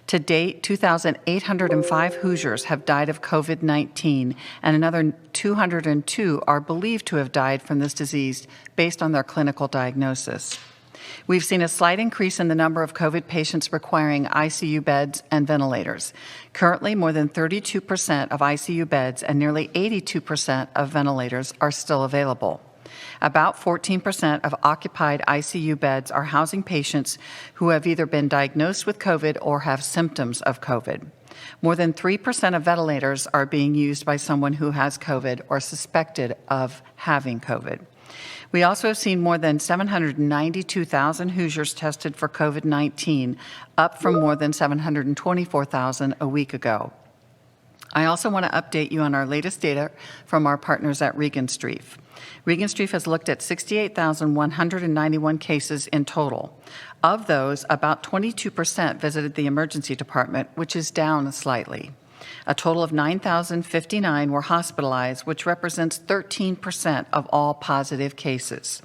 To date, 2,805 Hoosiers have died of COVID-19, and another 202 are believed to have died from this disease based on their clinical diagnosis. We've seen a slight increase in the number of COVID patients requiring ICU beds and ventilators. Currently, more than 32% of ICU beds and nearly 82% of ventilators are still available. About 14% of occupied ICU beds are housing patients who have either been diagnosed with COVID or have symptoms of COVID. More than 3% of ventilators are being used by someone who has COVID or suspected of having COVID. We also have seen more than 792,000 Hoosiers tested for COVID-19, up from more than 724,000 a week ago. I also want to update you on our latest data from our partners at Regenstrief. Regenstrief has looked at 68,191 cases in total. Of those, about 22% visited the emergency department, which is down slightly. A total of 9,059 were hospitalized, which represents 13% of all positive cases.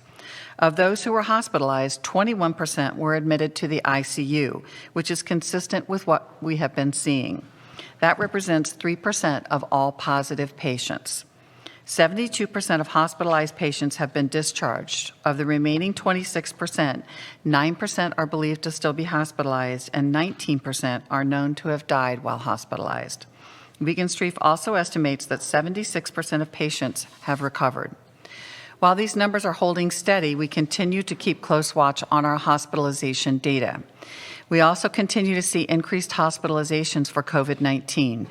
Of those who were hospitalized, 21% were admitted to the ICU, which is consistent with what we have been seeing. That represents 3% of all positive patients. 72% of hospitalized patients have been discharged. Of the remaining 26%, 9% are believed to still be hospitalized, and 19% are known to have died while hospitalized. Regenstrief also estimates that 76% of patients have recovered. While these numbers are holding steady, we continue to keep close watch on our hospitalization data. We also continue to see increased hospitalizations for COVID-19.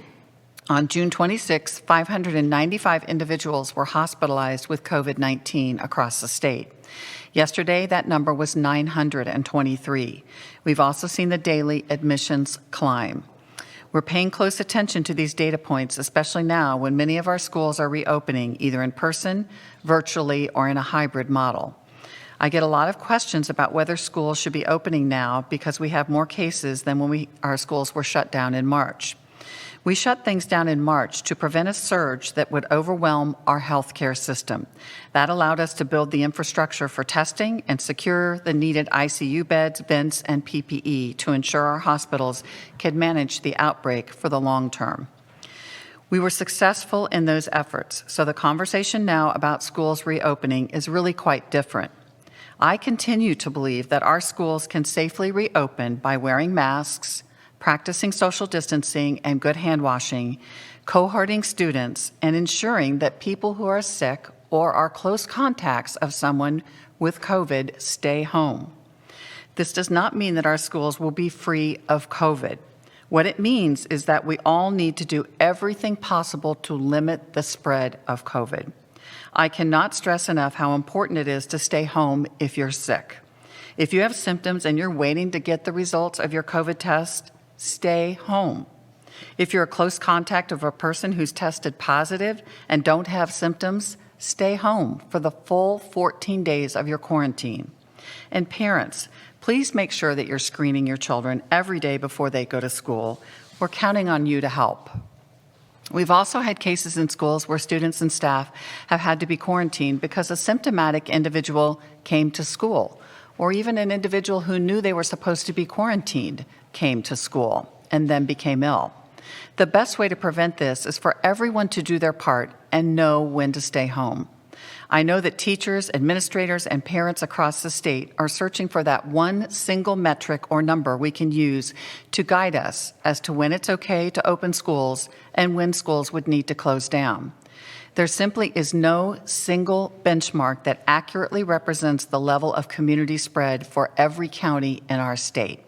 On June 26, 595 individuals were hospitalized with COVID-19 across the state. Yesterday, that number was 923. We've also seen the daily admissions climb. We're paying close attention to these data points, especially now when many of our schools are reopening, either in person, virtually, or in a hybrid model. I get a lot of questions about whether schools should be opening now because we have more cases than when our schools were shut down in March. We shut things down in March to prevent a surge that would overwhelm our healthcare system. That allowed us to build the infrastructure for testing and secure the needed ICU beds, vents, and PPE to ensure our hospitals could manage the outbreak for the long term. We were successful in those efforts, so the conversation now about schools reopening is really quite different. I continue to believe that our schools can safely reopen by wearing masks, practicing social distancing and good hand washing, cohorting students, and ensuring that people who are sick or are close contacts of someone with COVID stay home. This does not mean that our schools will be free of COVID. What it means is that we all need to do everything possible to limit the spread of COVID. I cannot stress enough how important it is to stay home if you're sick. If you have symptoms and you're waiting to get the results of your COVID test, stay home. If you're a close contact of a person who's tested positive and don't have symptoms, stay home for the full 14 days of your quarantine. And parents, please make sure that you're screening your children every day before they go to school. We're counting on you to help. We've also had cases in schools where students and staff have had to be quarantined because a symptomatic individual came to school, or even an individual who knew they were supposed to be quarantined came to school and then became ill. The best way to prevent this is for everyone to do their part and know when to stay home. I know that teachers, administrators, and parents across the state are searching for that one single metric or number we can use to guide us as to when it's okay to open schools and when schools would need to close down. There simply is no single benchmark that accurately represents the level of community spread for every county in our state.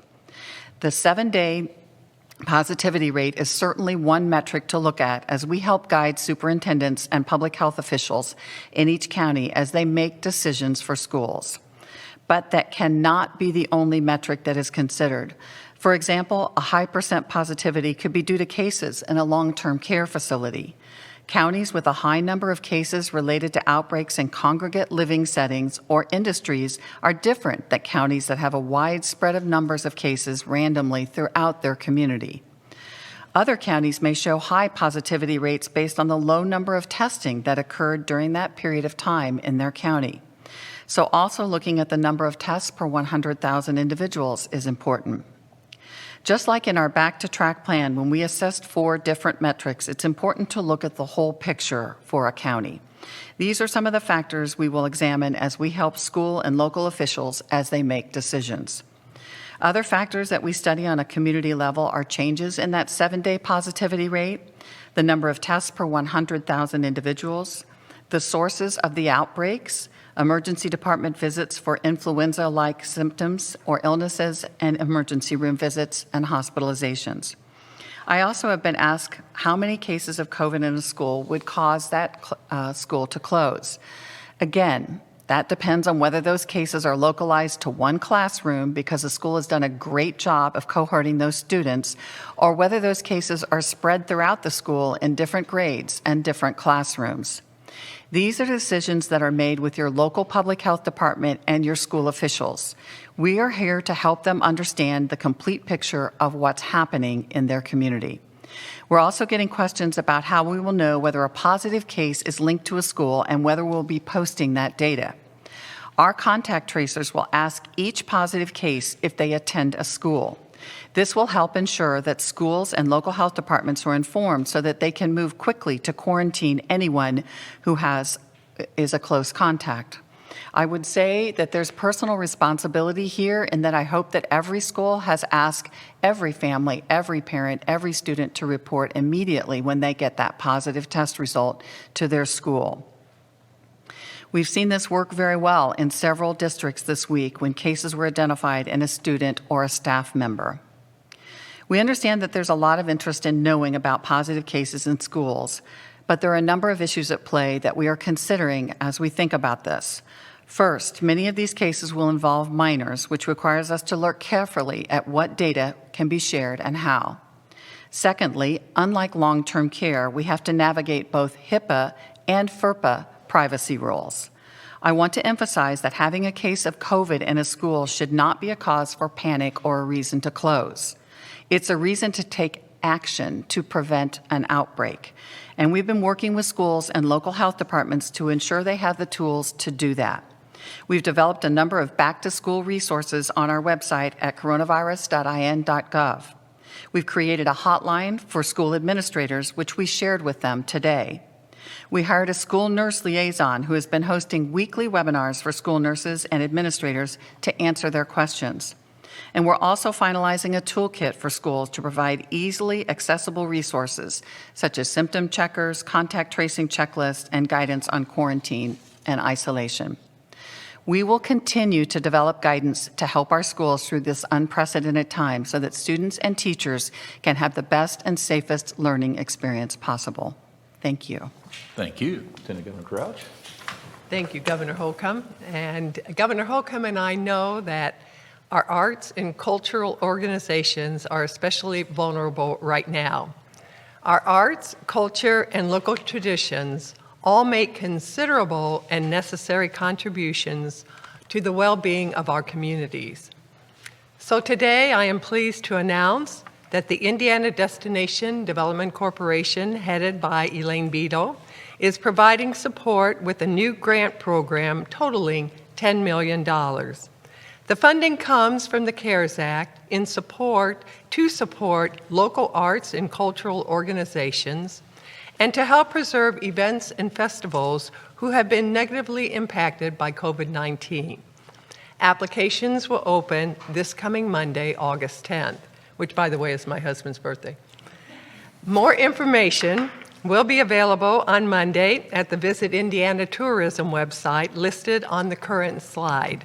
The 7-day positivity rate is certainly one metric to look at as we help guide superintendents and public health officials in each county as they make decisions for schools. But that cannot be the only metric that is considered. For example, a high % positivity could be due to cases in a long-term care facility. Counties with a high number of cases related to outbreaks in congregate living settings or industries are different than counties that have a wide spread of numbers of cases randomly throughout their community. Other counties may show high positivity rates based on the low number of testing that occurred during that period of time in their county. So also looking at the number of tests per 100,000 individuals is important. Just like in our Back to Track plan, when we assessed 4 different metrics, it's important to look at the whole picture for a county. These are some of the factors we will examine as we help school and local officials as they make decisions. Other factors that we study on a community level are changes in that 7-day positivity rate, the number of tests per 100,000 individuals, the sources of the outbreaks, emergency department visits for influenza-like symptoms or illnesses, and emergency room visits and hospitalizations. I also have been asked how many cases of COVID in a school would cause that school to close. Again, that depends on whether those cases are localized to one classroom because the school has done a great job of cohorting those students, or whether those cases are spread throughout the school in different grades and different classrooms. These are decisions that are made with your local public health department and your school officials. We are here to help them understand the complete picture of what's happening in their community. We're also getting questions about how we will know whether a positive case is linked to a school and whether we'll be posting that data. Our contact tracers will ask each positive case if they attend a school. This will help ensure that schools and local health departments are informed so that they can move quickly to quarantine anyone who is a close contact. I would say that there's personal responsibility here in that I hope that every school has asked every family, every parent, every student to report immediately when they get that positive test result to their school. We've seen this work very well in several districts this week when cases were identified in a student or a staff member. We understand that there's a lot of interest in knowing about positive cases in schools, but there are a number of issues at play that we are considering as we think about this. First, many of these cases will involve minors, which requires us to look carefully at what data can be shared and how. Secondly, unlike long-term care, we have to navigate both HIPAA and FERPA privacy rules. I want to emphasize that having a case of COVID in a school should not be a cause for panic or a reason to close. It's a reason to take action to prevent an outbreak. And we've been working with schools and local health departments to ensure they have the tools to do that. We've developed a number of back-to-school resources on our website at coronavirus.in.gov. We've created a hotline for school administrators, which we shared with them today. We hired a school nurse liaison who has been hosting weekly webinars for school nurses and administrators to answer their questions. And we're also finalizing a toolkit for schools to provide easily accessible resources, such as symptom checkers, contact tracing checklists, and guidance on quarantine and isolation. We will continue to develop guidance to help our schools through this unprecedented time so that students and teachers can have the best and safest learning experience possible. Thank you. Thank you. Lieutenant Governor Crouch. Thank you, Governor Holcomb. And Governor Holcomb and I know that our arts and cultural organizations are especially vulnerable right now. Our arts, culture, and local traditions all make considerable and necessary contributions to the well-being of our communities. So today I am pleased to announce that the Indiana Destination Development Corporation, headed by Elaine Beadle, is providing support with a new grant program totaling $10 million. The funding comes from the CARES Act to support local arts and cultural organizations and to help preserve events and festivals who have been negatively impacted by COVID-19. Applications will open this coming Monday, August 10th, which, by the way, is my husband's birthday. More information will be available on Monday at the Visit Indiana Tourism website listed on the current slide.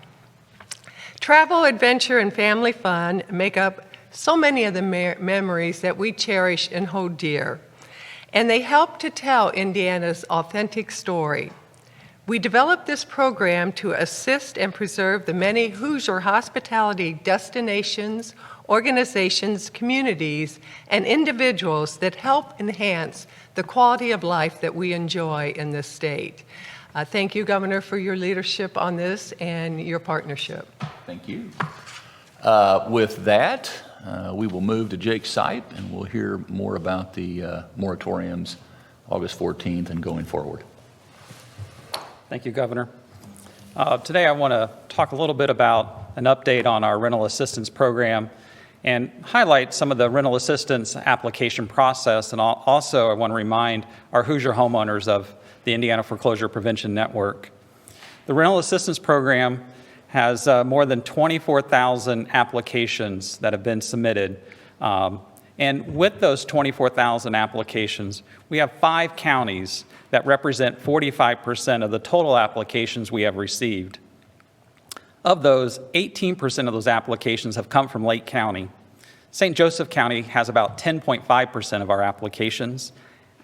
Travel, adventure, and family fun make up so many of the memories that we cherish and hold dear, and they help to tell Indiana's authentic story. We developed this program to assist and preserve the many Hoosier hospitality destinations, organizations, communities, and individuals that help enhance the quality of life that we enjoy in this state. Thank you, Governor, for your leadership on this and your partnership. Thank you. With that, we will move to Jake Sipe, and we'll hear more about the moratoriums August 14th and going forward. Thank you, Governor. Today I want to talk a little bit about an update on our rental assistance program and highlight some of the rental assistance application process. And also I want to remind our Hoosier homeowners of the Indiana Foreclosure Prevention Network. The rental assistance program has more than 24,000 applications that have been submitted. And with those 24,000 applications, we have 5 counties that represent 45% of the total applications we have received. Of those, 18% of those applications have come from Lake County. St. Joseph County has about 10.5% of our applications.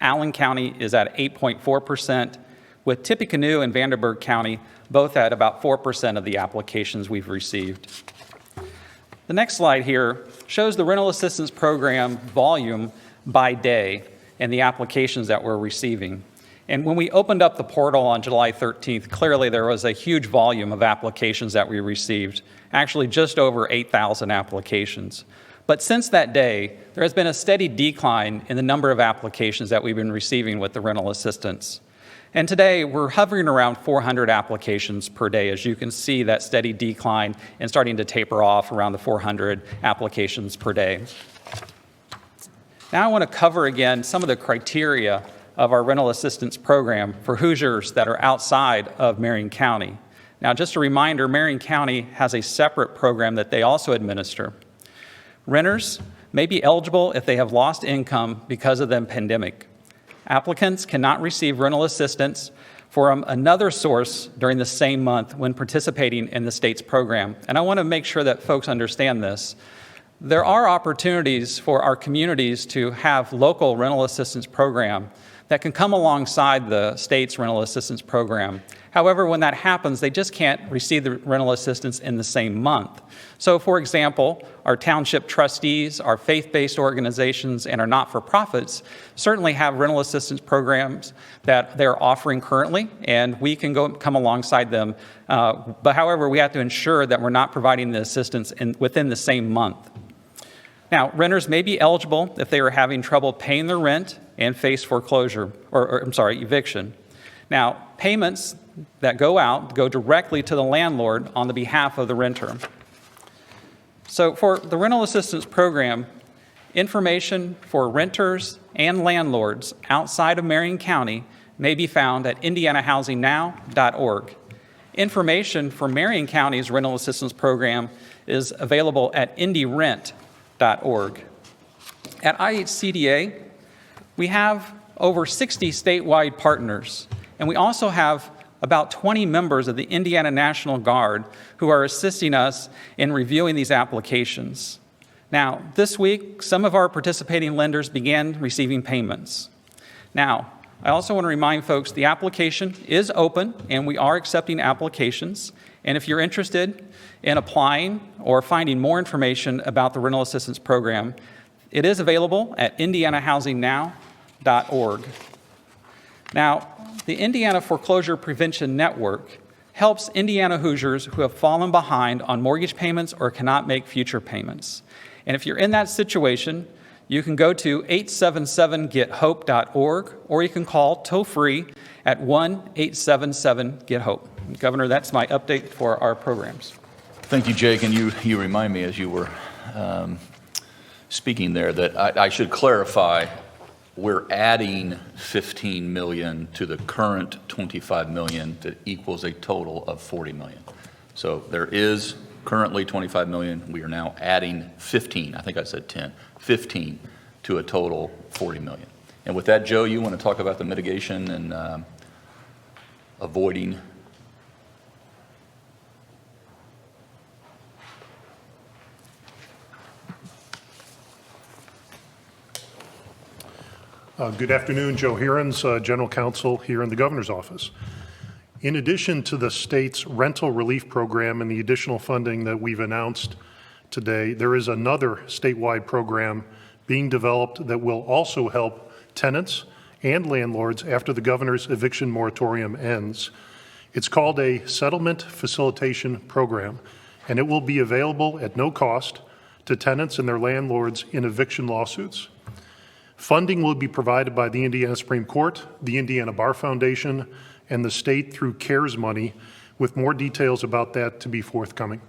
Allen County is at 8.4%, with Tippecanoe and Vanderburgh County both at about 4% of the applications we've received. The next slide here shows the rental assistance program volume by day and the applications that we're receiving. And when we opened up the portal on July 13th, clearly there was a huge volume of applications that we received, actually just over 8,000 applications. But since that day, there has been a steady decline in the number of applications that we've been receiving with the rental assistance. And today, we're hovering around 400 applications per day. As you can see, that steady decline and starting to taper off around the 400 applications per day. Now I want to cover again some of the criteria of our rental assistance program for Hoosiers that are outside of Marion County. Now, just a reminder, Marion County has a separate program that they also administer. Renters may be eligible if they have lost income because of the pandemic. Applicants cannot receive rental assistance from another source during the same month when participating in the state's program. And I want to make sure that folks understand this. There are opportunities for our communities to have local rental assistance program that can come alongside the state's rental assistance program. However, when that happens, they just can't receive the rental assistance in the same month. So, for example, our township trustees, our faith-based organizations, and our not-for-profits certainly have rental assistance programs that they're offering currently, and we can come alongside them. But however, we have to ensure that we're not providing the assistance within the same month. Now, renters may be eligible if they are having trouble paying their rent and face foreclosure, eviction. Now, payments that go out go directly to the landlord on the behalf of the renter. So for the rental assistance program, information for renters and landlords outside of Marion County may be found at indianahousingnow.org. Information for Marion County's rental assistance program is available at indyrent.org. At IHCDA, we have over 60 statewide partners, and we also have about 20 members of the Indiana National Guard who are assisting us in reviewing these applications. Now, this week, some of our participating lenders began receiving payments. Now, I also want to remind folks the application is open and we are accepting applications. And if you're interested in applying or finding more information about the rental assistance program, it is available at indianahousingnow.org. Now, the Indiana Foreclosure Prevention Network helps Indiana Hoosiers who have fallen behind on mortgage payments or cannot make future payments. And if you're in that situation, you can go to 877gethope.org, or you can call toll-free at 1-877-GET-HOPE. Governor, that's my update for our programs. Thank you, Jake. And you remind me as you were speaking there that I should clarify, we're adding $15 million to the current $25 million that equals a total of $40 million. So there is currently $25 million. We are now adding 15. I think I said 10, 15 to a total $40 million. And with that, Joe, you want to talk about the mitigation and avoiding? Good afternoon, Joe Herons, General Counsel here in the Governor's Office. In addition to the state's rental relief program and the additional funding that we've announced today, there is another statewide program being developed that will also help tenants and landlords after the Governor's eviction moratorium ends. It's called a Settlement Facilitation Program, and it will be available at no cost to tenants and their landlords in eviction lawsuits. Funding will be provided by the Indiana Supreme Court, the Indiana Bar Foundation, and the state through CARES money, with more details about that to be forthcoming.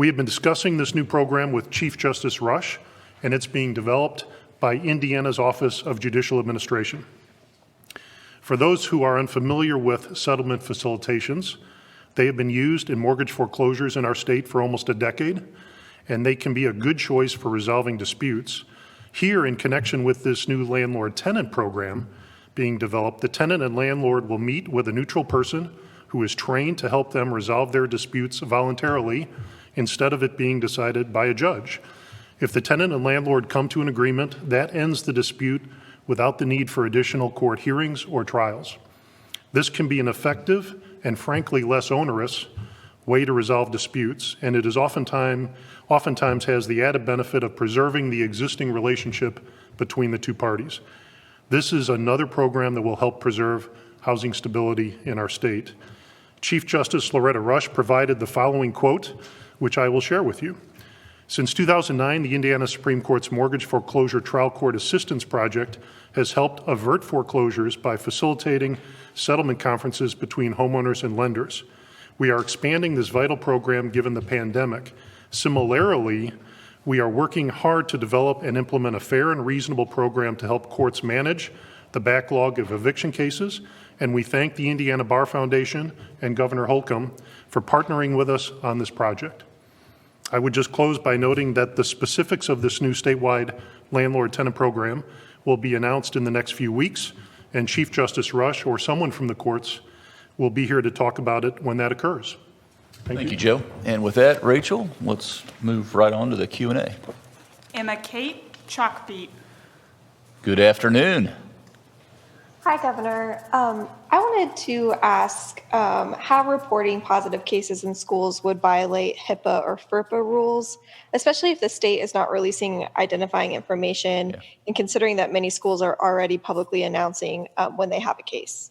We have been discussing this new program with Chief Justice Rush, and it's being developed by Indiana's Office of Judicial Administration. For those who are unfamiliar with settlement facilitations, they have been used in mortgage foreclosures in our state for almost a decade, and they can be a good choice for resolving disputes. Here, in connection with this new landlord-tenant program being developed, the tenant and landlord will meet with a neutral person who is trained to help them resolve their disputes voluntarily instead of it being decided by a judge. If the tenant and landlord come to an agreement, that ends the dispute without the need for additional court hearings or trials. This can be an effective and frankly less onerous way to resolve disputes, and it is oftentimes has the added benefit of preserving the existing relationship between the two parties. This is another program that will help preserve housing stability in our state. Chief Justice Loretta Rush provided the following quote, which I will share with you. Since 2009, the Indiana Supreme Court's Mortgage Foreclosure Trial Court Assistance Project has helped avert foreclosures by facilitating settlement conferences between homeowners and lenders. We are expanding this vital program given the pandemic. Similarly, we are working hard to develop and implement a fair and reasonable program to help courts manage the backlog of eviction cases, and we thank the Indiana Bar Foundation and Governor Holcomb for partnering with us on this project. I would just close by noting that the specifics of this new statewide landlord-tenant program will be announced in the next few weeks, and Chief Justice Rush or someone from the courts will be here to talk about it when that occurs. Thank you, Joe. And with that, Rachel, let's move right on to the Q&A. Emma Kate Chalkbeat. Good afternoon. Hi, Governor. I wanted to ask how reporting positive cases in schools would violate HIPAA or FERPA rules, especially if the state is not releasing identifying information, and considering that many schools are already publicly announcing when they have a case.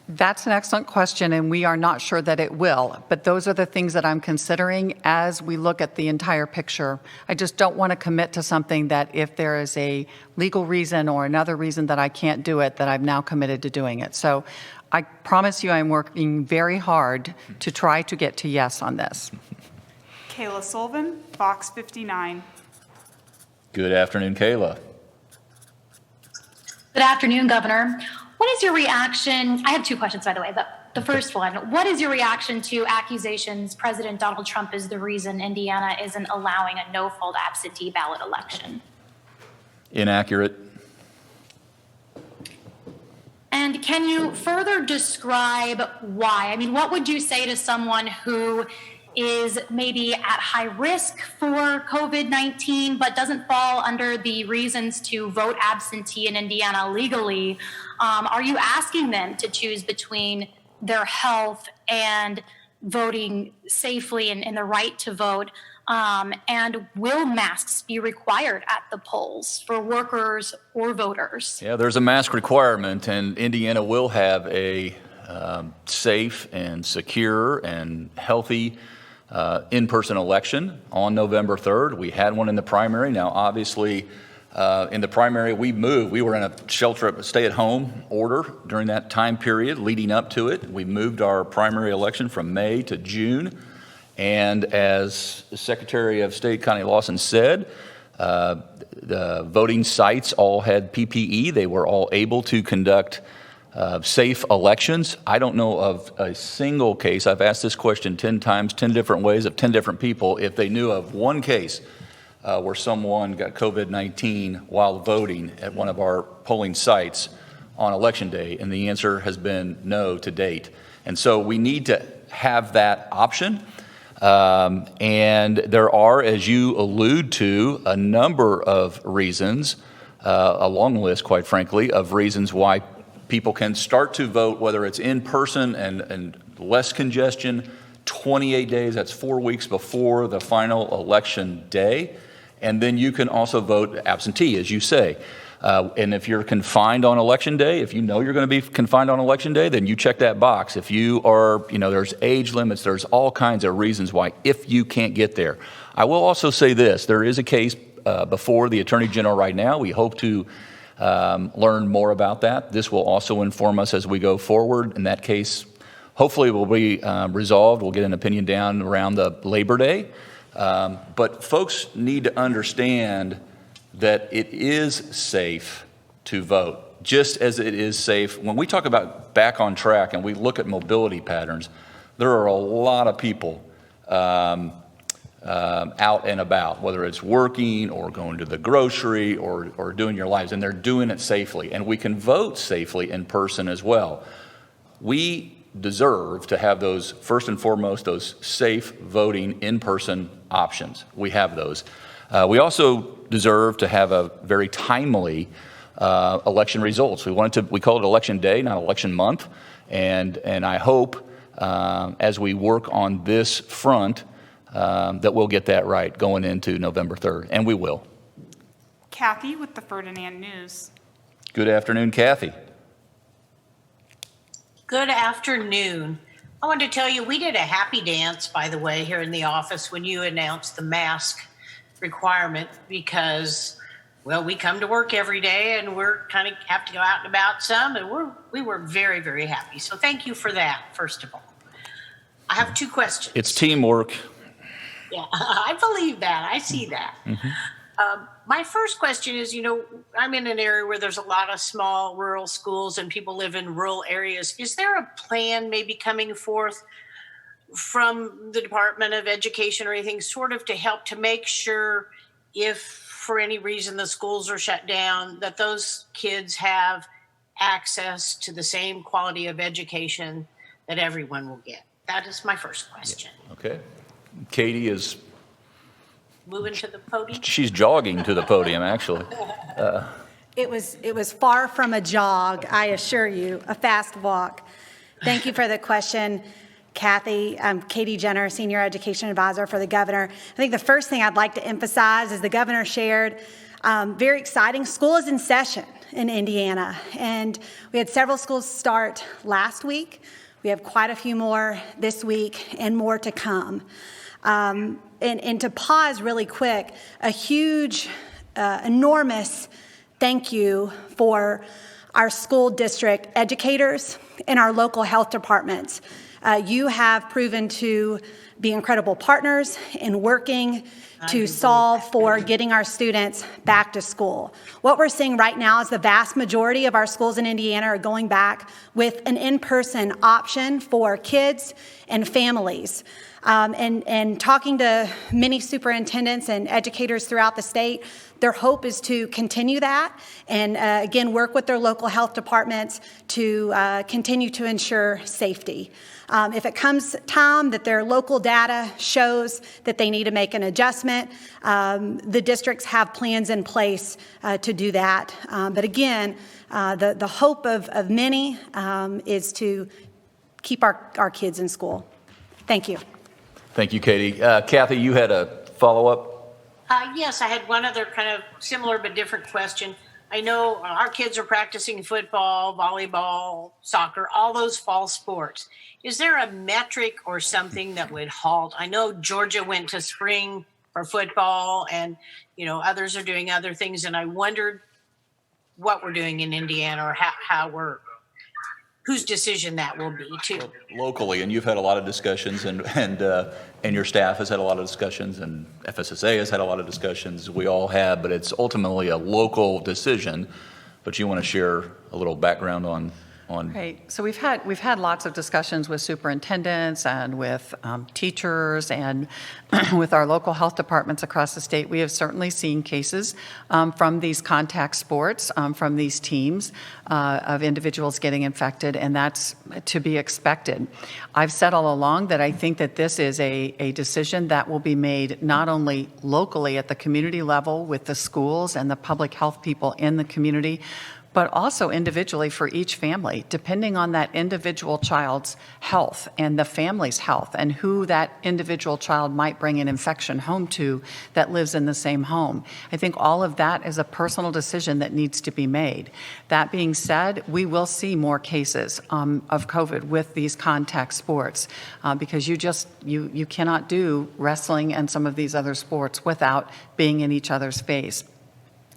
That's an excellent question, and we are not sure that it will. But those are the things that I'm considering as we look at the entire picture. I just don't want to commit to something that if there is a legal reason or another reason that I can't do it, that I'm now committed to doing it. So I promise you I'm working very hard to try to get to yes on this. Kayla Sullivan, Fox 59. Good afternoon, Kayla. Good afternoon, Governor. What is your reaction? I have two questions, by the way. The first one, what is your reaction to accusations President Donald Trump is the reason Indiana isn't allowing a no-fault absentee ballot election? Inaccurate. And can you further describe why? I mean, what would you say to someone who is maybe at high risk for COVID-19, but doesn't fall under the reasons to vote absentee in Indiana legally? Are you asking them to choose between their health and voting safely and the right to vote? And will masks be required at the polls for workers or voters? Yeah, there's a mask requirement, and Indiana will have a safe and secure and healthy in-person election on November 3rd. We had one in the primary. Now, obviously, in the primary, we moved. We were in a stay-at-home order during that time period leading up to it. We moved our primary election from May to June. And as Secretary of State Connie Lawson said, the voting sites all had PPE. They were all able to conduct safe elections. I don't know of a single case. I've asked this question 10 times, 10 different ways of 10 different people. If they knew of one case where someone got COVID-19 while voting at one of our polling sites on Election Day, and the answer has been no to date. And so we need to have that option. And there are, as you allude to, a number of reasons, a long list, quite frankly, of reasons why people can start to vote, whether it's in person and less congestion, 28 days, that's 4 weeks before the final election day. And then you can also vote absentee, as you say. And if you're confined on Election Day, if you know you're going to be confined on Election Day, then you check that box. If you are, there's age limits, there's all kinds of reasons why if you can't get there. I will also say this, there is a case before the Attorney General right now. We hope to learn more about that. This will also inform us as we go forward. In that case, hopefully will be resolved. We'll get an opinion down around the Labor Day. But folks need to understand that it is safe to vote, just as it is safe. When we talk about back on track and we look at mobility patterns, there are a lot of people out and about, whether it's working or going to the grocery or doing your lives, and they're doing it safely. And we can vote safely in person as well. We deserve to have those, first and foremost, those safe voting in-person options. We have those. We also deserve to have a very timely election results. We call it election day, not election month. And I hope as we work on this front that we'll get that right going into November 3rd, and we will. Kathy with the Ferdinand News. Good afternoon, Kathy. Good afternoon. I wanted to tell you, we did a happy dance, by the way, here in the office when you announced the mask requirement because, well, we come to work every day and we're kind of have to go out and about some, and we were very, very happy. So thank you for that, first of all. I have two questions. It's teamwork. Yeah, I believe that. I see that. Mm-hmm. My first question is, I'm in an area where there's a lot of small rural schools and people live in rural areas. Is there a plan maybe coming forth from the Department of Education or anything sort of to help to make sure if for any reason the schools are shut down, that those kids have access to the same quality of education that everyone will get? That is my first question. Yeah. Okay. Katie is moving to the podium. She's jogging to the podium, actually. It was far from a jog, I assure you, a fast walk. Thank you for the question, Kathy. I'm Katie Jenner, Senior Education Advisor for the Governor. I think the first thing I'd like to emphasize is the Governor shared very exciting. School is in session in Indiana, and we had several schools start last week. We have quite a few more this week and more to come. And to pause really quick, a huge, enormous thank you for our school district educators and our local health departments. You have proven to be incredible partners in working to solve for getting our students back to school. What we're seeing right now is the vast majority of our schools in Indiana are going back with an in-person option for kids and families. And talking to many superintendents and educators throughout the state, their hope is to continue that and, again, work with their local health departments to continue to ensure safety. If it comes time that their local data shows that they need to make an adjustment, the districts have plans in place to do that. But again, the hope of many is to keep our kids in school. Thank you. Thank you, Katie. Kathy, you had a follow-up? Yes, I had one other kind of similar but different question. I know our kids are practicing football, volleyball, soccer, all those fall sports. Is there a metric or something that would halt? I know Georgia went to spring for football and, others are doing other things. And I wondered what we're doing in Indiana or whose decision that will be too. Locally, and you've had a lot of discussions and your staff has had a lot of discussions and FSSA has had a lot of discussions. We all have, but it's ultimately a local decision. But you want to share a little background on. Right. So we've had lots of discussions with superintendents and with teachers and with our local health departments across the state. We have certainly seen cases from these contact sports, from these teams of individuals getting infected, and that's to be expected. I've said all along that I think that this is a decision that will be made not only locally at the community level with the schools and the public health people in the community, but also individually for each family, depending on that individual child's health and the family's health and who that individual child might bring an infection home to that lives in the same home. I think all of that is a personal decision that needs to be made. That being said, we will see more cases of COVID with these contact sports because you cannot do wrestling and some of these other sports without being in each other's face.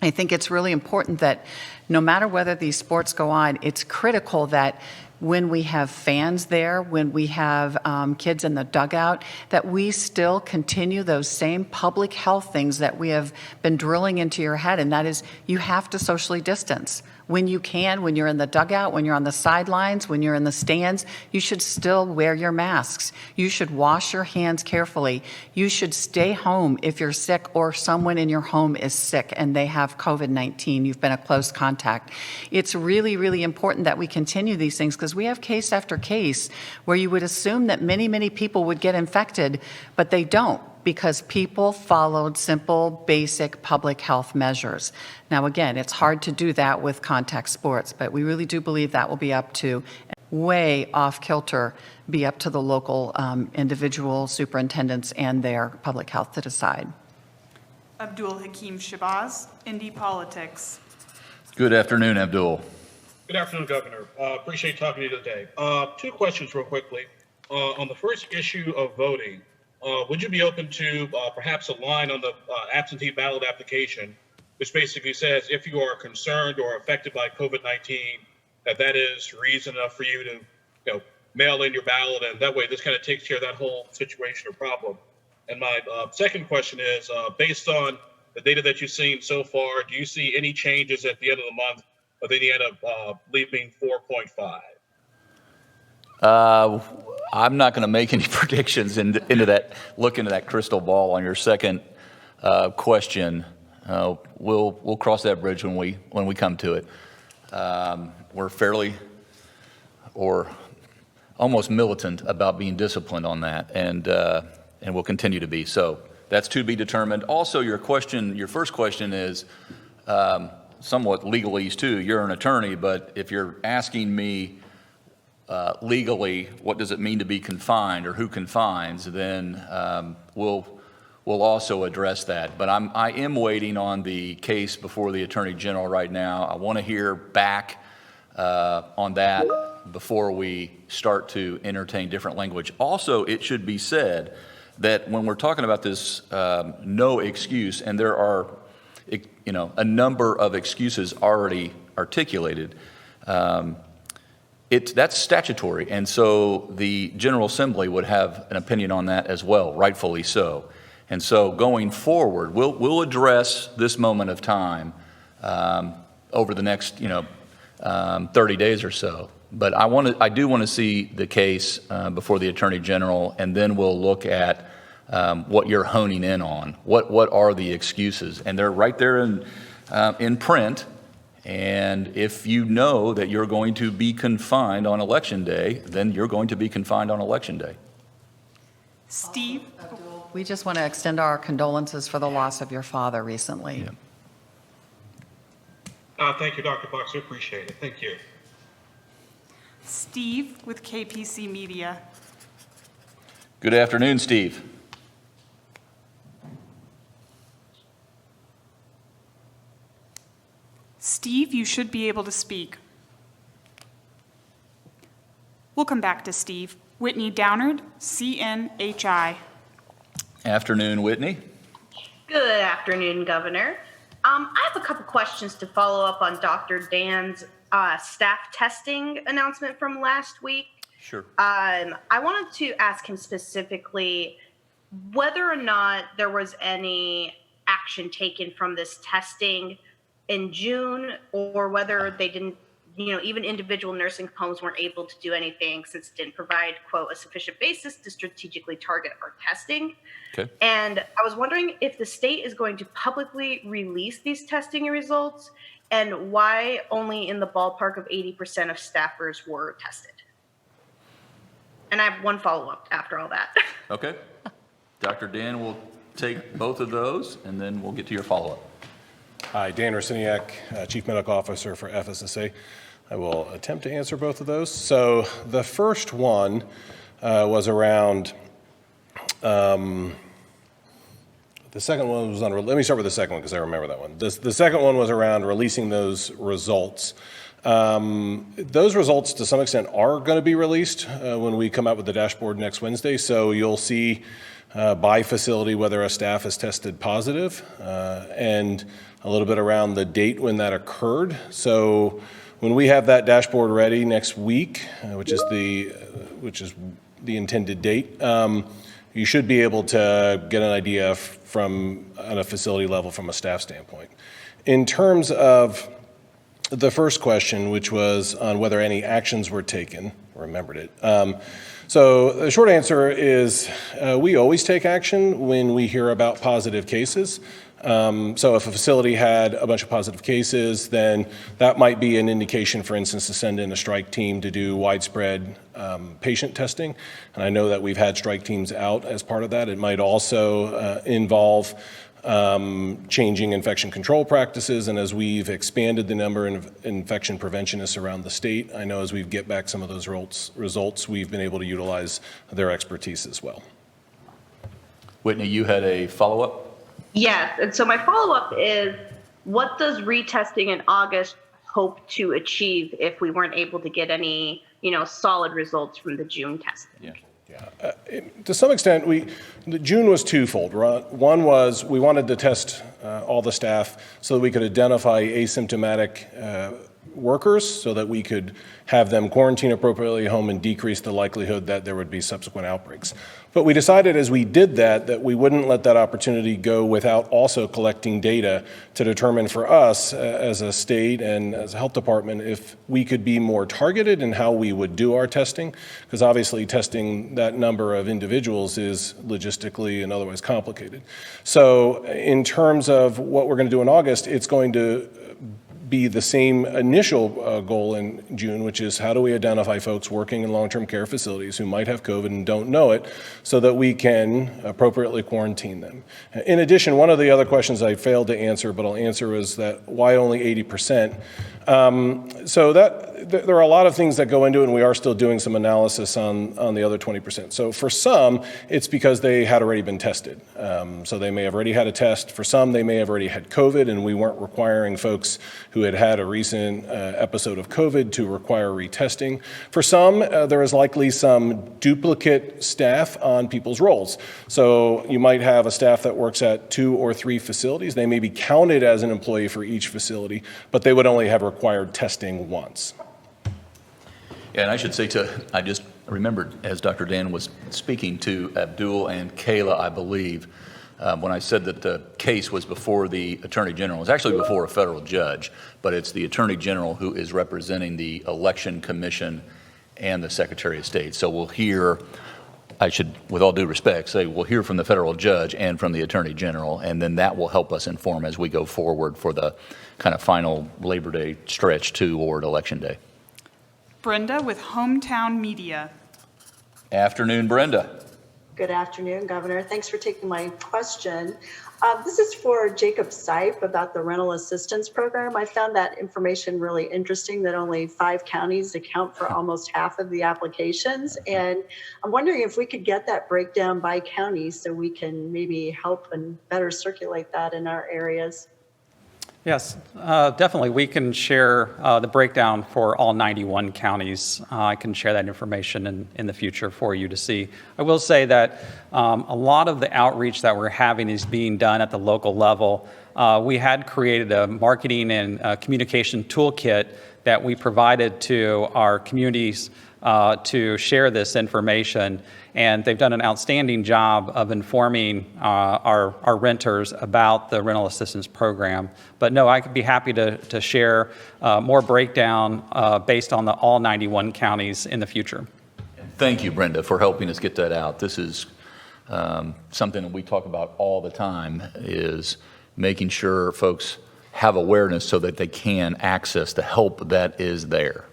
I think it's really important that no matter whether these sports go on, it's critical that when we have fans there, when we have kids in the dugout, that we still continue those same public health things that we have been drilling into your head, and that is you have to socially distance. When you can, when you're in the dugout, when you're on the sidelines, when you're in the stands, you should still wear your masks. You should wash your hands carefully. You should stay home if you're sick or someone in your home is sick and they have COVID-19. You've been a close contact. It's really, really important that we continue these things because we have case after case where you would assume that many, many people would get infected, but they don't, because people followed simple, basic public health measures. Now, again, it's hard to do that with contact sports, but we really do believe that will be up to, way off kilter, be up to the local individual superintendents and their public health to decide. Abdul Hakim Shabazz, Indy Politics. Good afternoon, Abdul. Good afternoon, Governor. Appreciate talking to you today. Two questions real quickly. On the first issue of voting, would you be open to perhaps a line on the absentee ballot application, which basically says if you are concerned or affected by COVID-19, that is reason enough for you to mail in your ballot, and that way this kind of takes care of that whole situation or problem. And my second question is, based on the data that you've seen so far, do you see any changes at the end of the month, or then you end up leaving 4.5? I'm not going to make any predictions into that. Look into that crystal ball on your second question. We'll cross that bridge when we come to it. We're fairly or almost militant about being disciplined on that, and we'll continue to be. So that's to be determined. Also, your first question is somewhat legalese too. You're an attorney, but if you're asking me legally, what does it mean to be confined or who confines, then we'll also address that. But I am waiting on the case before the Attorney General right now. I want to hear back on that before we start to entertain different language. Also, it should be said that when we're talking about this no excuse, and there are a number of excuses already articulated, that's statutory, and so the General Assembly would have an opinion on that as well, rightfully so. And so going forward, we'll address this moment of time over the next 30 days or so. But I do want to see the case before the Attorney General, and then we'll look at what you're honing in on. What are the excuses? And they're right there in print. And if you know that you're going to be confined on Election Day, then you're going to be confined on Election Day. Steve? We just want to extend our condolences for the loss of your father recently. Yeah. Thank you, Dr. Fox. I appreciate it. Thank you. Steve with KPC Media. Good afternoon, Steve. Steve, you should be able to speak. We'll come back to Steve. Whitney Downard, CNHI. Afternoon, Whitney. Good afternoon, Governor. I have a couple questions to follow up on Dr. Dan's staff testing announcement from last week. Sure. I wanted to ask him specifically whether or not there was any action taken from this testing in June, or whether they didn't, even individual nursing homes weren't able to do anything since it didn't provide, quote, a sufficient basis to strategically target our testing. Okay. And I was wondering if the state is going to publicly release these testing results, and why only in the ballpark of 80% of staffers were tested. And I have one follow-up after all that. Okay. Dr. Dan will take both of those, and then we'll get to your follow-up. Hi, Dan Ursiniak, Chief Medical Officer for FSSA. I will attempt to answer both of those. So the first one was around, the second one was on, let me start with the second one because I remember that one. The second one was around releasing those results. Those results to some extent are going to be released when we come out with the dashboard next Wednesday. So you'll see by facility whether a staff has tested positive and a little bit around the date when that occurred. So when we have that dashboard ready next week, which is the intended date, you should be able to get an idea from on a facility level from a staff standpoint. In terms of the first question, which was on whether any actions were taken, remembered it. So the short answer is we always take action when we hear about positive cases. So if a facility had a bunch of positive cases, then that might be an indication, for instance, to send in a strike team to do widespread patient testing. And I know that we've had strike teams out as part of that. It might also involve changing infection control practices. And as we've expanded the number of infection preventionists around the state, I know as we get back some of those results, we've been able to utilize their expertise as well. Whitney, you had a follow-up? Yes, and so my follow-up is, what does retesting in August hope to achieve if we weren't able to get any, solid results from the June testing? To some extent, June was twofold. One was we wanted to test all the staff so that we could identify asymptomatic workers so that we could have them quarantine appropriately at home and decrease the likelihood that there would be subsequent outbreaks. But we decided as we did that we wouldn't let that opportunity go without also collecting data to determine for us as a state and as a health department if we could be more targeted in how we would do our testing, because obviously testing that number of individuals is logistically and otherwise complicated. So in terms of what we're going to do in August, it's going to be the same initial goal in June, which is how do we identify folks working in long-term care facilities who might have COVID and don't know it so that we can appropriately quarantine them. In addition, one of the other questions I failed to answer, but I'll answer, is that why only 80%? So there are a lot of things that go into it, and we are still doing some analysis on the other 20%. So for some, it's because they had already been tested. So they may have already had a test. For some, they may have already had COVID, and we weren't requiring folks who had had a recent episode of COVID to require retesting. For some, there is likely some duplicate staff on people's roles. So you might have a staff that works at 2 or 3 facilities. They may be counted as an employee for each facility, but they would only have required testing once. Yeah, and I should say I just remembered as Dr. Dan was speaking to Abdul and Kayla, I believe, when I said that the case was before the Attorney General. It was actually before a federal judge, but it's the Attorney General who is representing the Election Commission and the Secretary of State. So we'll hear, I should, with all due respect, say we'll hear from the federal judge and from the Attorney General, and then that will help us inform as we go forward for the kind of final Labor Day stretch toward Election Day. Brenda with Hometown Media. Afternoon, Brenda. Good afternoon, Governor. Thanks for taking my question. This is for Jacob Sipe about the rental assistance program. I found that information really interesting, that only 5 counties account for almost half of the applications. And I'm wondering if we could get that breakdown by county so we can maybe help and better circulate that in our areas. Yes, definitely. We can share the breakdown for all 91 counties. I can share that information in the future for you to see. I will say that a lot of the outreach that we're having is being done at the local level. We had created a marketing and communication toolkit that we provided to our communities to share this information, and they've done an outstanding job of informing our renters about the rental assistance program. But no, I could be happy to share more breakdown based on all 91 counties in the future. Thank you, Brenda, for helping us get that out. This is something that we talk about all the time, is making sure folks have awareness so that they can access the help that is there.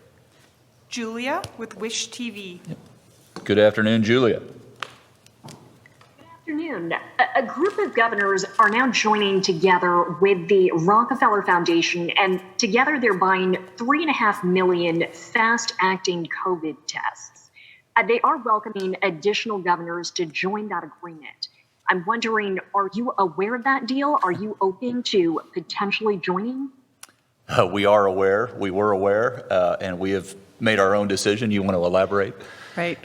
Julia with Wish TV. Good afternoon, Julia. Good afternoon. A group of governors are now joining together with the Rockefeller Foundation, and together they're buying 3.5 million fast-acting COVID tests. They are welcoming additional governors to join that agreement. I'm wondering, are you aware of that deal? Are you open to potentially joining? We are aware. We were aware, and we have made our own decision. You want to elaborate? Right.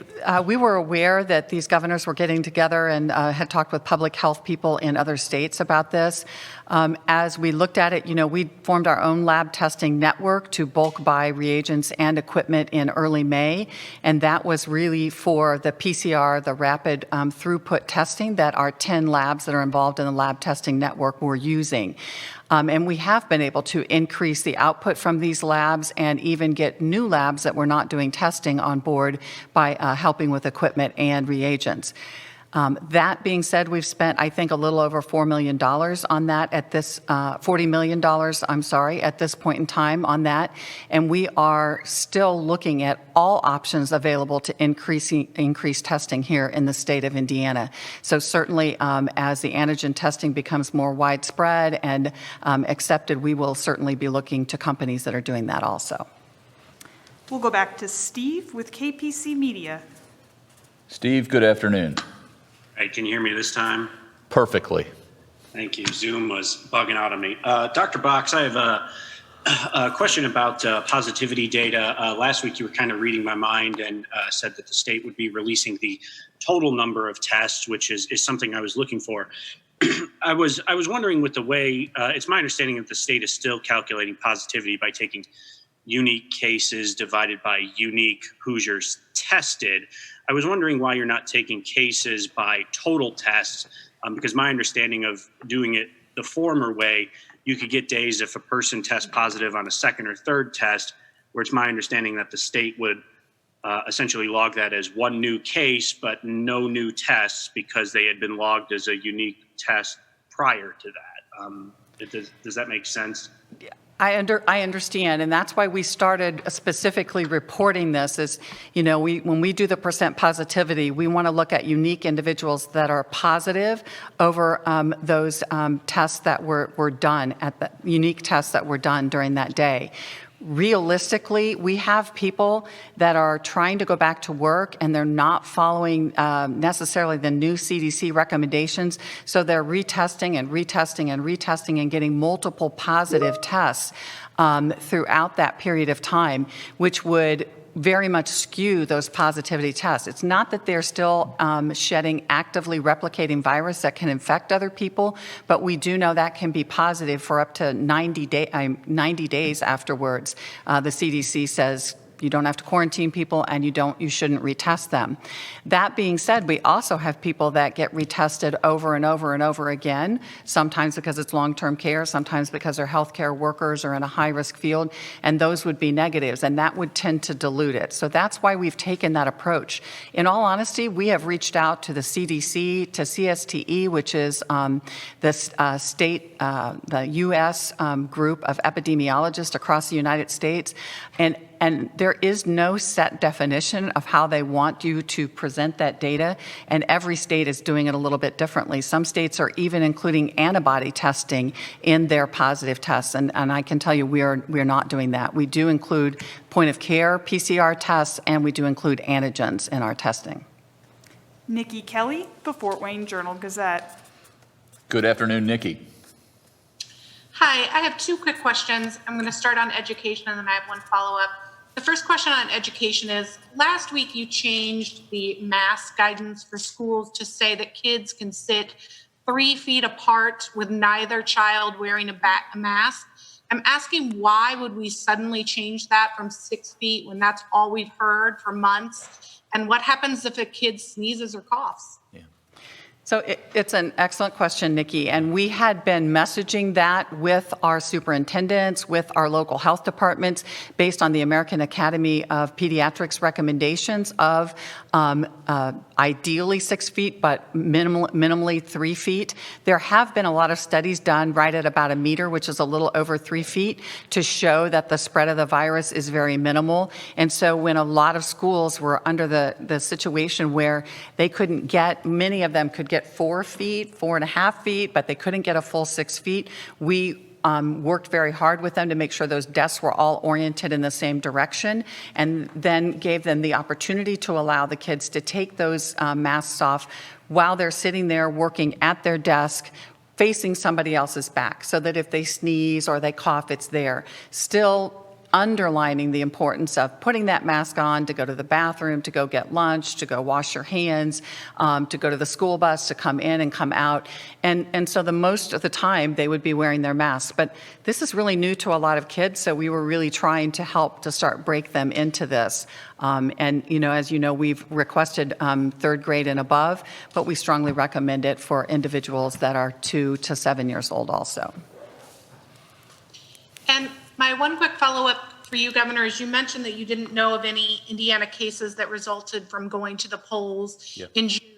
We were aware that these governors were getting together and had talked with public health people in other states about this. As we looked at it, we formed our own lab testing network to bulk buy reagents and equipment in early May, and that was really for the PCR, the rapid throughput testing that our 10 labs that are involved in the lab testing network were using. And we have been able to increase the output from these labs and even get new labs that were not doing testing on board by helping with equipment and reagents. That being said, we've spent, I think, a little over $4 million on that at this, $40 million, I'm sorry, at this point in time on that. And we are still looking at all options available to increase testing here in the state of Indiana. So certainly, as the antigen testing becomes more widespread and accepted, we will certainly be looking to companies that are doing that also. We'll go back to Steve with KPC Media. Steve, good afternoon. Hey, can you hear me this time? Perfectly. Thank you. Zoom was bugging out on me. Dr. Box, I have a question about positivity data. Last week, you were kind of reading my mind and said that the state would be releasing the total number of tests, which is something I was looking for. I was wondering with the way, it's my understanding that the state is still calculating positivity by taking unique cases divided by unique Hoosiers tested. I was wondering why you're not taking cases by total tests, because my understanding of doing it the former way, you could get days if a person tests positive on a second or third test, where it's my understanding that the state would essentially log that as one new case, but no new tests because they had been logged as a unique test prior to that. Does that make sense? Yeah. I understand, and that's why we started specifically reporting this is, when we do the percent positivity, we want to look at unique individuals that are positive over those tests that were done at the unique tests that were done during that day. Realistically, we have people that are trying to go back to work and they're not following necessarily the new CDC recommendations. So they're retesting and retesting and retesting and getting multiple positive tests throughout that period of time, which would very much skew those positivity tests. It's not that they're still shedding actively replicating virus that can infect other people, but we do know that can be positive for up to 90 days afterwards. The CDC says you don't have to quarantine people and you shouldn't retest them. That being said, we also have people that get retested over and over and over again, sometimes because it's long-term care, sometimes because they're healthcare workers or in a high-risk field, and those would be negatives, and that would tend to dilute it. So that's why we've taken that approach. In all honesty, we have reached out to the CDC, to CSTE, which is the U.S. group of epidemiologists across the United States, and there is no set definition of how they want you to present that data, and every state is doing it a little bit differently. Some states are even including antibody testing in their positive tests, and I can tell you we are not doing that. We do include point of care PCR tests, and we do include antigens in our testing. Nikki Kelly, the Fort Wayne Journal-Gazette. Good afternoon, Nikki. Hi, I have two quick questions. I'm going to start on education and then I have one follow-up. The first question on education is, last week you changed the mask guidance for schools to say that kids can sit 3 feet apart with neither child wearing a mask. I'm asking, why would we suddenly change that from 6 feet when that's all we've heard for months? And what happens if a kid sneezes or coughs? So it's an excellent question, Nikki, and we had been messaging that with our superintendents, with our local health departments, based on the American Academy of Pediatrics recommendations of ideally 6 feet, but minimally 3 feet. There have been a lot of studies done right at about 1 meter, which is a little over 3 feet, to show that the spread of the virus is very minimal. And so when a lot of schools were under the situation where they couldn't get, many of them could get 4 feet, 4.5 feet, but they couldn't get a full 6 feet, we worked very hard with them to make sure those desks were all oriented in the same direction, and then gave them the opportunity to allow the kids to take those masks off while they're sitting there working at their desk, facing somebody else's back, so that if they sneeze or they cough, it's there. Still underlining the importance of putting that mask on to go to the bathroom, to go get lunch, to go wash your hands, to go to the school bus, to come in and come out. And so the most of the time they would be wearing their masks. But this is really new to a lot of kids, so we were really trying to help to start break them into this. And, as you know, we've requested third grade and above, but we strongly recommend it for individuals that are 2 to 7 years old also. And my one quick follow-up for you, Governor, is you mentioned that you didn't know of any Indiana cases that resulted from going to the polls in June.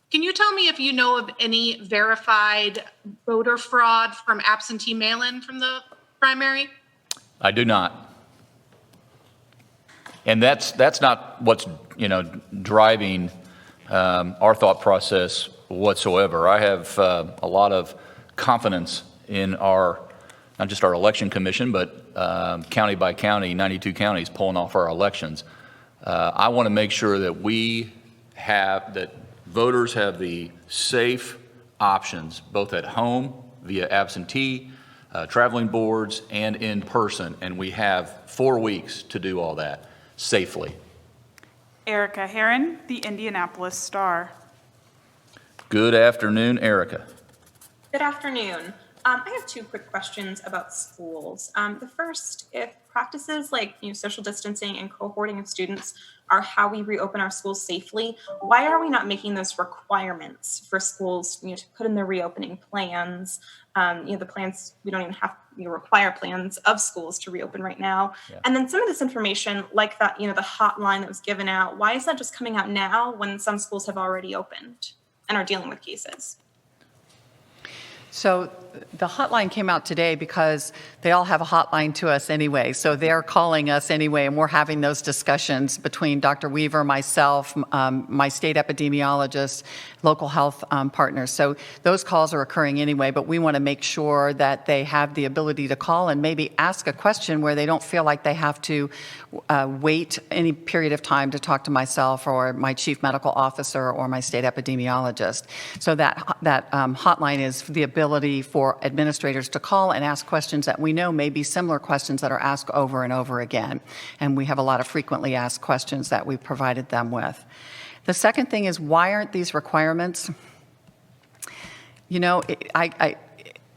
Can you tell me if you know of any verified voter fraud from absentee mail-in from the primary? I do not. And that's not what's, driving our thought process whatsoever. I have a lot of confidence in not just our election commission, but county by county, 92 counties pulling off our elections. I want to make sure that voters have the safe options, both at home via absentee, traveling boards, and in person. And we have 4 weeks to do all that safely. Erica Heron, the Indianapolis Star. Good afternoon, Erica. Good afternoon. I have 2 quick questions about schools. The first, if practices like social distancing and cohorting of students are how we reopen our schools safely, why are we not making those requirements for schools to put in their reopening plans? The plans, we don't even have require plans of schools to reopen right now. Yeah. And then some of this information like that, the hotline that was given out, why is that just coming out now when some schools have already opened and are dealing with cases? So the hotline came out today because they all have a hotline to us anyway. So they're calling us anyway, and we're having those discussions between Dr. Weaver, myself, my state epidemiologist, local health partners. So those calls are occurring anyway, but we want to make sure that they have the ability to call and maybe ask a question where they don't feel like they have to wait any period of time to talk to myself or my chief medical officer or my state epidemiologist. So that hotline is the ability for administrators to call and ask questions that we know may be similar questions that are asked over and over again. And we have a lot of frequently asked questions that we've provided them with. The second thing is, why aren't these requirements?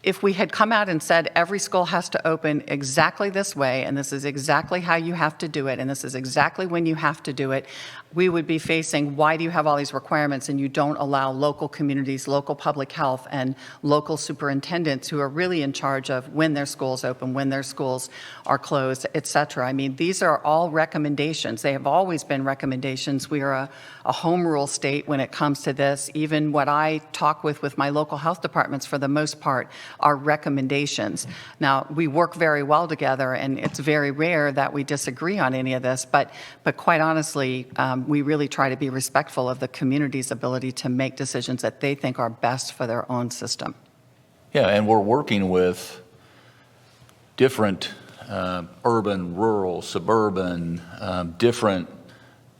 If we had come out and said every school has to open exactly this way, and this is exactly how you have to do it, and this is exactly when you have to do it, we would be facing, why do you have all these requirements and you don't allow local communities, local public health, and local superintendents who are really in charge of when their schools open, when their schools are closed, et cetera. I mean, these are all recommendations. They have always been recommendations. We are a home rule state when it comes to this. Even what I talk with my local health departments, for the most part, are recommendations. Now, we work very well together, and it's very rare that we disagree on any of this, but quite honestly, we really try to be respectful of the community's ability to make decisions that they think are best for their own system. Yeah, and we're working with different urban, rural, suburban, different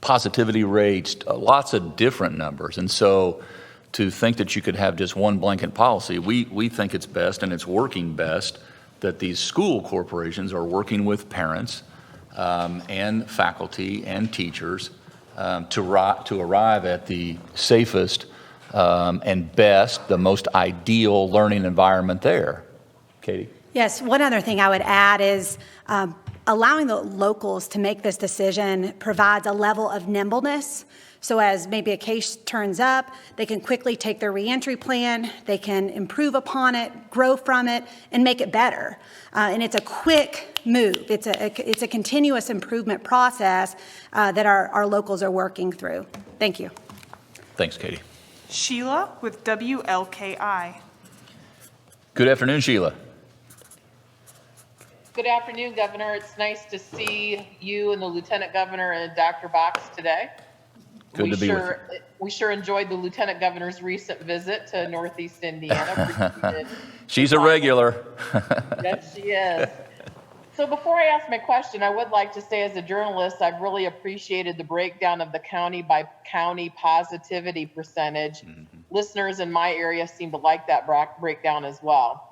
positivity rates, lots of different numbers. And so to think that you could have just one blanket policy, we think it's best, and it's working best, that these school corporations are working with parents and faculty and teachers to arrive at the safest and best, the most ideal learning environment there. Katie? Yes, one other thing I would add is allowing the locals to make this decision provides a level of nimbleness. So as maybe a case turns up, they can quickly take their reentry plan, they can improve upon it, grow from it, and make it better. And it's a quick move. It's a continuous improvement process that our locals are working through. Thank you. Thanks, Katie. Sheila with WLKI. Good afternoon, Sheila. Good afternoon, Governor. It's nice to see you and the Lieutenant Governor and Dr. Box today. Good to be with you. We sure enjoyed the Lieutenant Governor's recent visit to Northeast Indiana. She's a regular. Yes, she is. So before I ask my question, I would like to say, as a journalist, I've really appreciated the breakdown of the county by county positivity percentage. Listeners in my area seem to like that breakdown as well.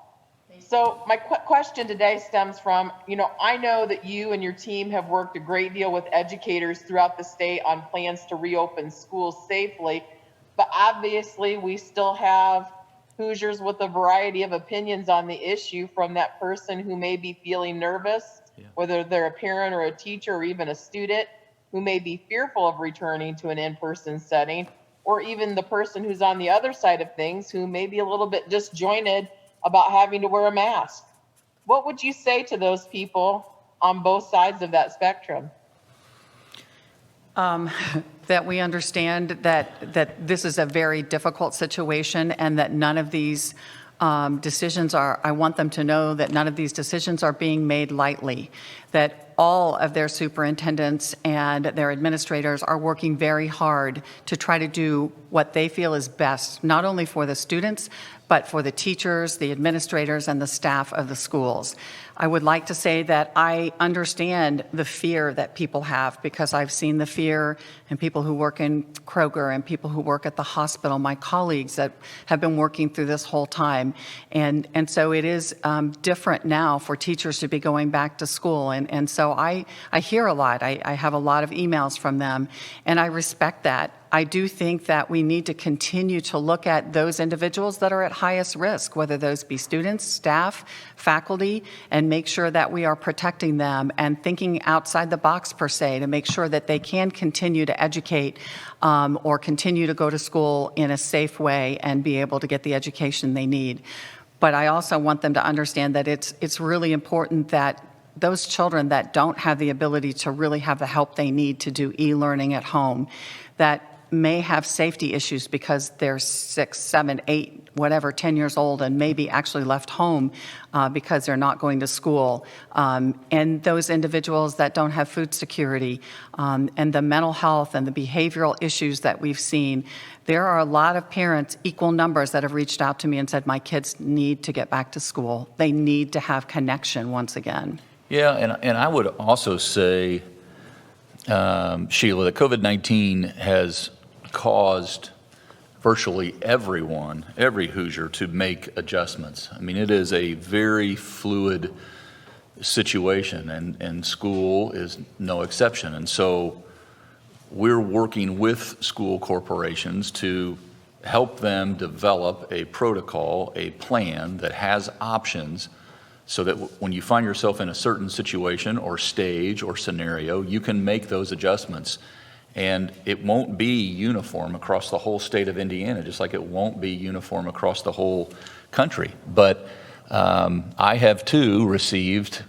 So my question today stems from, I know that you and your team have worked a great deal with educators throughout the state on plans to reopen schools safely, but obviously we still have Hoosiers with a variety of opinions on the issue, from that person who may be feeling nervous, whether they're a parent or a teacher or even a student, who may be fearful of returning to an in-person setting, or even the person who's on the other side of things who may be a little bit disjointed about having to wear a mask. What would you say to those people on both sides of that spectrum? That we understand that this is a very difficult situation, and that none of these decisions are, I want them to know that none of these decisions are being made lightly, that all of their superintendents and their administrators are working very hard to try to do what they feel is best, not only for the students, but for the teachers, the administrators, and the staff of the schools. I would like to say that I understand the fear that people have, because I've seen the fear in people who work in Kroger and people who work at the hospital, my colleagues that have been working through this whole time. And so it is different now for teachers to be going back to school. And so I hear a lot. I have a lot of emails from them, and I respect that. I do think that we need to continue to look at those individuals that are at highest risk, whether those be students, staff, faculty, and make sure that we are protecting them and thinking outside the box, per se, to make sure that they can continue to educate or continue to go to school in a safe way and be able to get the education they need. But I also want them to understand that it's really important that those children that don't have the ability to really have the help they need to do e-learning at home, that may have safety issues because they're 6, 7, 8, whatever, 10 years old, and maybe actually left home because they're not going to school. And those individuals that don't have food security, and the mental health and the behavioral issues that we've seen. There are a lot of parents, equal numbers, that have reached out to me and said, my kids need to get back to school. They need to have connection once again. Yeah, and I would also say, Sheila, that COVID-19 has caused virtually everyone, every Hoosier, to make adjustments. I mean, it is a very fluid situation, and school is no exception. And so we're working with school corporations to help them develop a protocol, a plan that has options, so that when you find yourself in a certain situation or stage or scenario, you can make those adjustments. And it won't be uniform across the whole state of Indiana, just like it won't be uniform across the whole country. But I have, too, received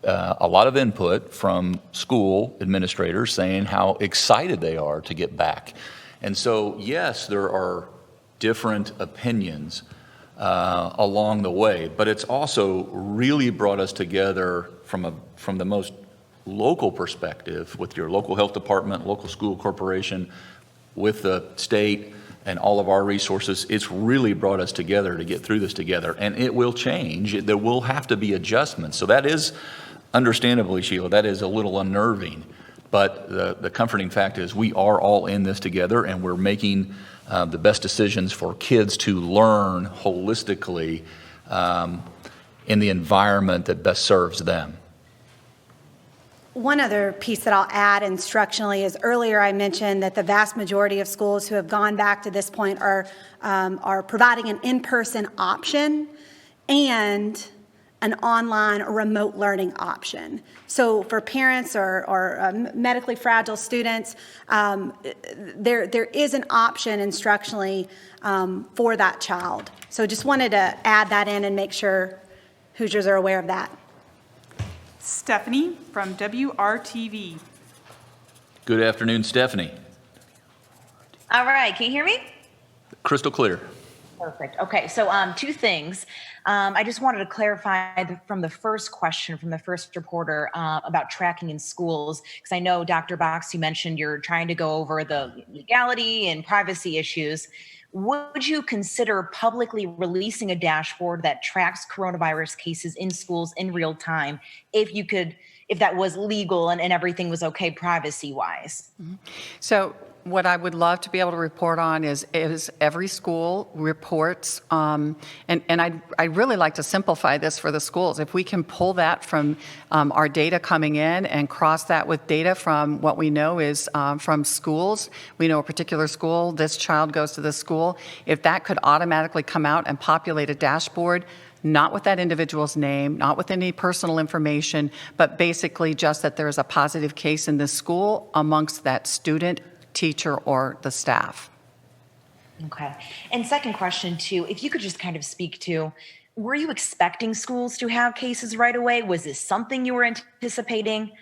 a lot of input from school administrators saying how excited they are to get back. And so, yes, there are different opinions along the way, but it's also really brought us together from the most local perspective, with your local health department, local school corporation, with the state and all of our resources. It's really brought us together to get through this together, and it will change. There will have to be adjustments. So that is, understandably, Sheila, that is a little unnerving, but the comforting fact is we are all in this together, and we're making the best decisions for kids to learn holistically in the environment that best serves them. One other piece that I'll add instructionally is, earlier I mentioned that the vast majority of schools who have gone back to this point are providing an in-person option and an online or remote learning option. So for parents or medically fragile students, there is an option instructionally for that child. So just wanted to add that in and make sure Hoosiers are aware of that. Stephanie from WRTV. Good afternoon, Stephanie. All right, can you hear me? Crystal clear. Perfect. Okay, so two things. I just wanted to clarify from the first question from the first reporter about tracking in schools, because I know, Dr. Box, you mentioned you're trying to go over the legality and privacy issues. Would you consider publicly releasing a dashboard that tracks coronavirus cases in schools in real time, if that was legal and everything was okay privacy-wise? So what I would love to be able to report on is every school reports, and I'd really like to simplify this for the schools. If we can pull that from our data coming in and cross that with data from what we know is from schools, we know a particular school, this child goes to this school, if that could automatically come out and populate a dashboard, not with that individual's name, not with any personal information, but basically just that there is a positive case in the school amongst that student, teacher, or the staff. Okay. And second question too, if you could just kind of speak to, were you expecting schools to have cases right away? Was this something you were anticipating?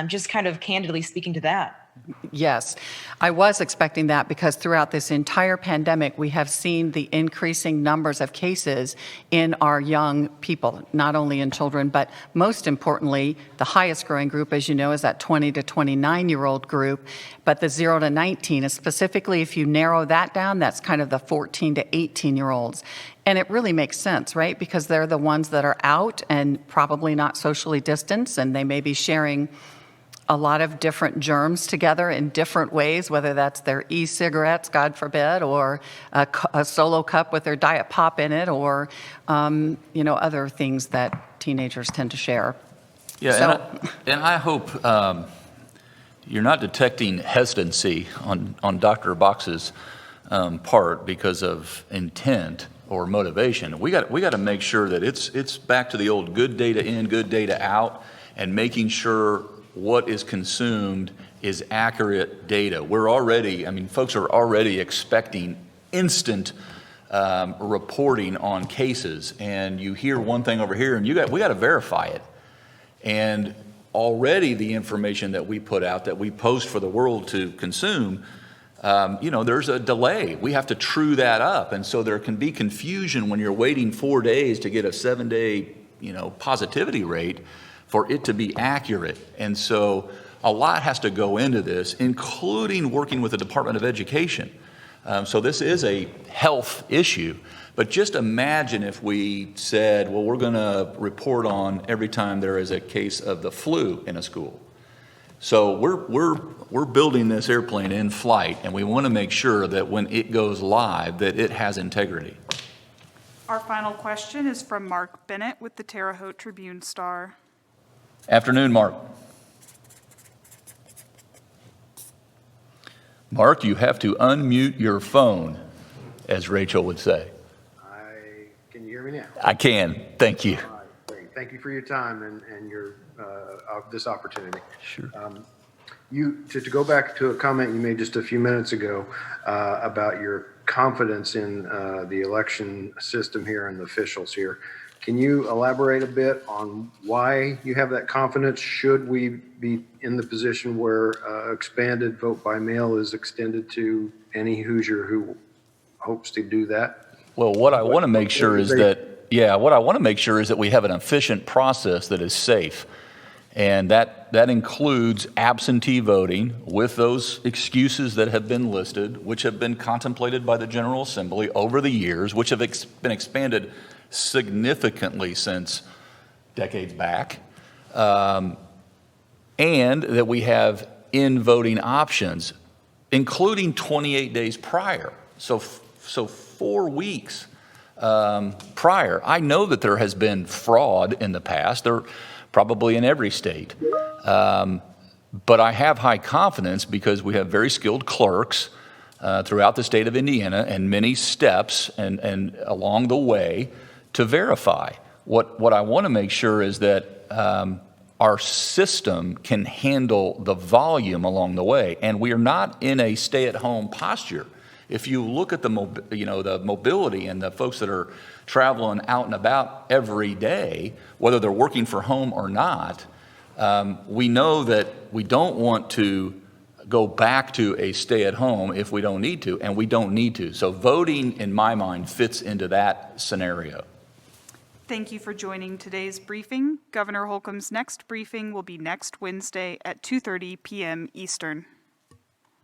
Just kind of candidly speaking to that. Yes, I was expecting that because throughout this entire pandemic, we have seen the increasing numbers of cases in our young people, not only in children, but most importantly, the highest growing group, as you know, is that 20 to 29-year-old group. But the 0 to 19 is specifically, if you narrow that down, that's kind of the 14 to 18-year-olds. And it really makes sense, right? Because they're the ones that are out and probably not socially distanced, and they may be sharing a lot of different germs together in different ways, whether that's their e-cigarettes, God forbid, or a solo cup with their Diet Pop in it, or other things that teenagers tend to share. Yeah, and I hope you're not detecting hesitancy on Dr. Box's part because of intent or motivation. We got to make sure that it's back to the old good data in, good data out, and making sure what is consumed is accurate data. Folks are already expecting instant reporting on cases, and you hear one thing over here, and we got to verify it. And already the information that we put out, that we post for the world to consume, there's a delay. We have to true that up, and so there can be confusion when you're waiting 4 days to get a 7-day, positivity rate for it to be accurate. And so a lot has to go into this, including working with the Department of Education. So this is a health issue, but just imagine if we said, well, we're going to report on every time there is a case of the flu in a school. So we're building this airplane in flight, and we want to make sure that when it goes live, that it has integrity. Our final question is from Mark Bennett with the Terre Haute Tribune-Star. Afternoon, Mark. Mark, you have to unmute your phone, as Rachel would say. Can you hear me now? I can. Thank you. All right, great. Thank you for your time and your this opportunity. Sure. To go back to a comment you made just a few minutes ago about your confidence in the election system here and the officials here. Can you elaborate a bit on why you have that confidence? Should we be in the position where expanded vote by mail is extended to any Hoosier who hopes to do that? Well, what I want to make sure is that we have an efficient process that is safe. And that includes absentee voting with those excuses that have been listed, which have been contemplated by the General Assembly over the years, which have been expanded significantly since decades back, and that we have in-voting options, including 28 days prior. So 4 weeks prior. I know that there has been fraud in the past. There probably in every state. But I have high confidence because we have very skilled clerks throughout the state of Indiana and many steps and along the way to verify. What I want to make sure is that our system can handle the volume along the way, and we are not in a stay-at-home posture. If you look at the mobility and the folks that are traveling out and about every day, whether they're working from home or not, we know that we don't want to go back to a stay-at-home if we don't need to, and we don't need to. So voting, in my mind, fits into that scenario. Thank you for joining today's briefing. Governor Holcomb's next briefing will be next Wednesday at 2:30 p.m. Eastern.